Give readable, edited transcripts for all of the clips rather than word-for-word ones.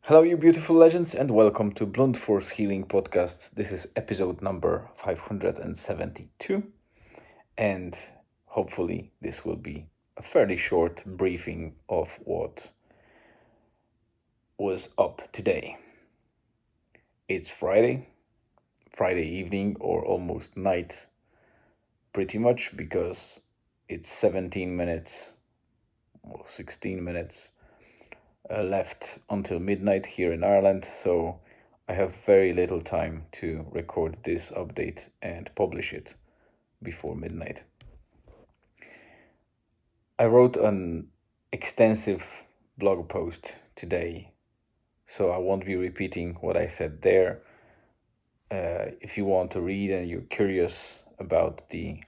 Hello, you beautiful legends, and welcome to Blunt Force Healing Podcast. This is episode number 572, and hopefully, this will be a fairly short briefing of what was up today. It's Friday evening, or almost night, pretty much, because it's 17 minutes or 16 minutes left until midnight here in Ireland, so I have very little time to record this update and publish it before midnight. I wrote an extensive blog post today, so I won't be repeating what I said there. If you want to read and you're curious about the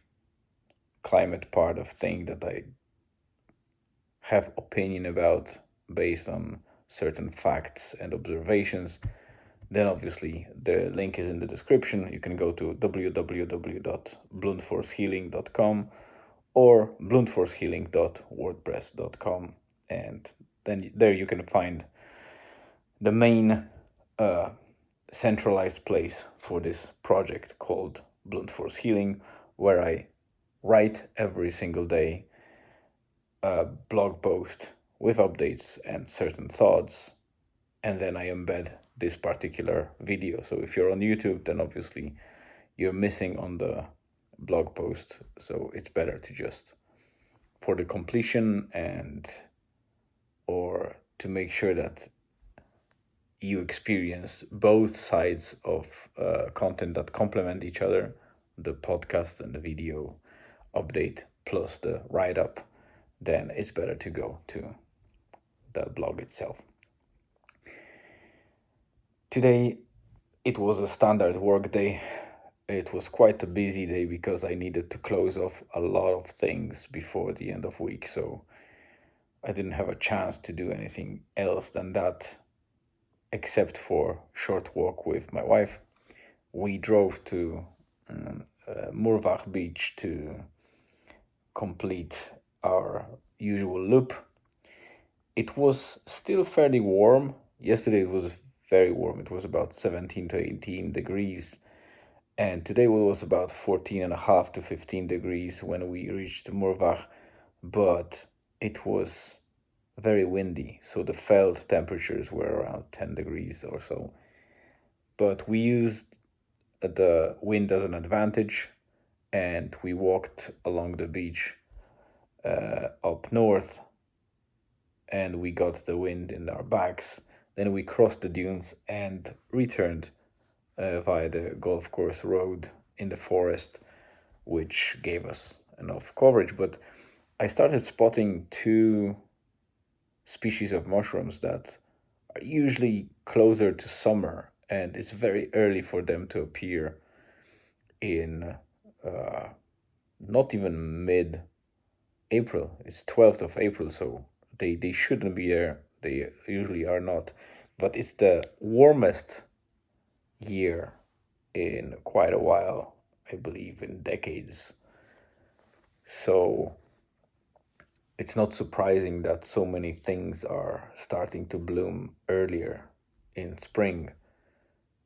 climate part of things that I have opinion about based on certain facts and observations, then obviously the link is in the description. You can go to www.bluntforcehealing.com or bluntforcehealing.wordpress.com, and then there you can find the main centralized place for this project called Blunt Force Healing, where I write every single day a blog post with updates and certain thoughts, and then I embed this particular video. So if you're on YouTube, then obviously you're missing on the blog post, so it's better to just, for the completion and or to make sure that you experience both sides of content that complement each other, the podcast and the video update plus the write-up, then it's better to go to the blog itself. Today, it was a standard work day. It was quite a busy day because I needed to close off a lot of things before the end of week, so I didn't have a chance to do anything else than that, except for short walk with my wife. We drove to Murvach Beach to complete our usual loop. It was still fairly warm. Yesterday it was very warm. It was about 17 to 18 degrees. And today it was about 14.5 to 15 degrees when we reached Murvach. But it was very windy, so the felt temperatures were around 10 degrees or so. But we used the wind as an advantage, and we walked along the beach up north, and we got the wind in our backs. Then we crossed the dunes and returned via the golf course road in the forest, which gave us enough coverage. But I started spotting two species of mushrooms that are usually closer to summer, and it's very early for them to appear in not even mid-April. It's 12th of April, so they shouldn't be there. They usually are not. But it's the warmest year in quite a while, I believe, in decades. So it's not surprising that so many things are starting to bloom earlier in spring.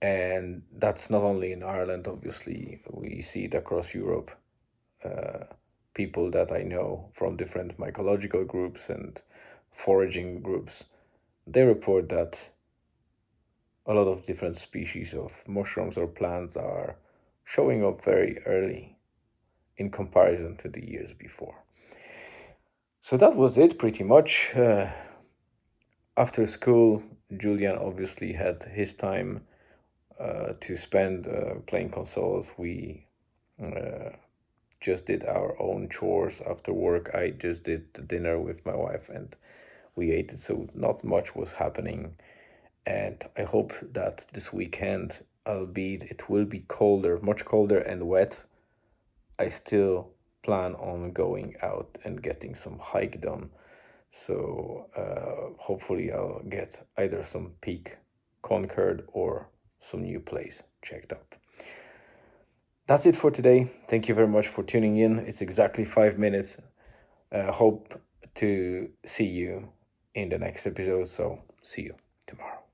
And that's not only in Ireland, obviously, we see it across Europe. People that I know from different mycological groups and foraging groups, they report that a lot of different species of mushrooms or plants are showing up very early in comparison to the years before. So that was it pretty much. After school, Julian obviously had his time to spend playing consoles. We just did our own chores after work. I just did dinner with my wife and we ate it, so not much was happening. And I hope that this weekend, albeit it will be colder, much colder and wet, I still plan on going out and getting some hike done. So hopefully I'll get either some peak conquered or some new place checked up. That's it for today. Thank you very much for tuning in. It's exactly 5 minutes. Hope to see you in the next episode. So see you tomorrow.